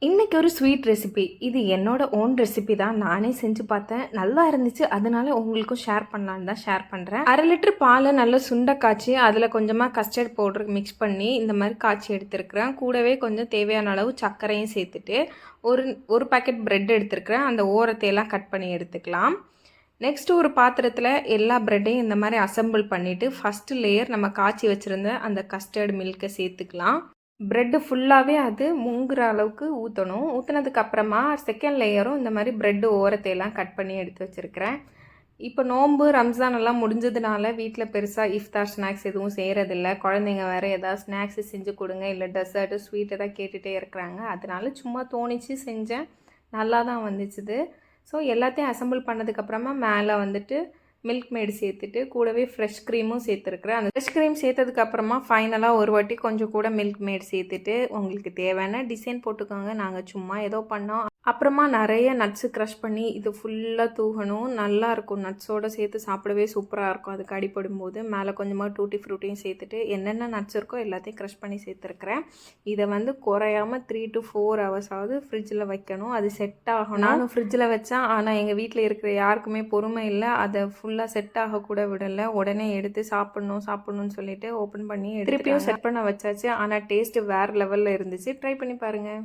இன்றைக்கி ஒரு sweet recipe. இது என்னோட ஓன் ரெசிபி தான். நானே செஞ்சு பார்த்தேன். நல்லா இருந்துச்சு. அதனால உங்களுக்கும் ஷேர் பண்ணலான்னு தான் ஷேர் பண்ணுறேன். 1/2 லிட்டர் பாலை நல்லா சுண்ட காய்ச்சி அதில் கொஞ்சமாக கஸ்டர்ட் பவுடர் மிக்ஸ் பண்ணி இந்த மாதிரி காய்ச்சி எடுத்துருக்கிறேன். கூடவே கொஞ்சம் தேவையான அளவு சர்க்கரையும் சேர்த்துட்டு ஒரு பாக்கெட் ப்ரெட் எடுத்துருக்கிறேன். அந்த ஓரத்தையெல்லாம் கட் பண்ணி எடுத்துக்கலாம். நெக்ஸ்ட்டு ஒரு பாத்திரத்தில் எல்லா ப்ரெட்டையும் இந்த மாதிரி அசம்பிள் பண்ணிவிட்டு ஃபஸ்ட்டு லேயர் நம்ம காய்ச்சி வச்சுருந்த அந்த கஸ்டர்ட் மில்கை சேர்த்துக்கலாம். ப்ரெட்டு ஃபுல்லாகவே அது முங்குற அளவுக்கு ஊற்றணும். ஊற்றுனதுக்கப்புறமா செகண்ட் லேயரும் இந்த மாதிரி ப்ரெட்டு ஓரத்தையெல்லாம் கட் பண்ணி எடுத்து வச்சுருக்கிறேன். இப்போ நோன்பு ரம்ஜான் எல்லாம் முடிஞ்சதுனால வீட்டில் பெருசாக இஃப்தார் ஸ்நாக்ஸ் எதுவும் செய்கிறதில்ல. குழந்தைங்க வேறு ஏதாவது ஸ்நாக்ஸு செஞ்சு கொடுங்க, இல்லை டெசர்ட்டு ஸ்வீட் எதாவது கேட்டுகிட்டே இருக்கிறாங்க. அதனால சும்மா தோணிச்சு செஞ்சேன். நல்லா தான் வந்துச்சுது. ஸோ எல்லாத்தையும் அசம்பிள் பண்ணதுக்கப்புறமா மேலே வந்துட்டு மில்க் மேடு சேர்த்துட்டு கூடவே ஃப்ரெஷ் க்ரீமும் சேர்த்துருக்குறேன். அந்த ஃப்ரெஷ் க்ரீம் சேர்த்ததுக்கப்புறமா ஃபைனலாக ஒரு வாட்டி கொஞ்சம் கூட மில்க் மேடு சேர்த்துட்டு உங்களுக்கு தேவையான டிசைன் போட்டுக்கோங்க. நாங்கள் சும்மா ஏதோ பண்ணோம். அப்புறமா நிறைய நட்ஸு க்ரஷ் பண்ணி இது ஃபுல்லாக தூகணும். நல்லாயிருக்கும். நட்ஸோடு சேர்த்து சாப்பிடவே சூப்பராக இருக்கும். அதுக்கு அடிப்படும் போது மேலே கொஞ்சமாக டூட்டி ஃப்ரூட்டியும் சேர்த்துட்டு என்னென்ன நட்ஸ் இருக்கோ எல்லாத்தையும் க்ரஷ் பண்ணி சேர்த்துருக்குறேன். இதை வந்து குறையாமல் 3 to 4 ஹவர்ஸாவது ஃப்ரிட்ஜில் வைக்கணும். அது செட் ஆகணும். நானும் ஃப்ரிட்ஜில் வச்சேன். ஆனால் எங்கள் வீட்டில் இருக்கிற யாருக்குமே பொறுமை இல்லை. அதை ஃபுல்லாக செட் ஆகக்கூட விடலை. உடனே எடுத்து சாப்பிட்ணுன்னு சொல்லிட்டு ஓப்பன் பண்ணி திருப்பியும் செட் பண்ண வச்சாச்சு. ஆனால் டேஸ்ட்டு வேறு லெவலில் இருந்துச்சு. ட்ரை பண்ணி பாருங்கள்.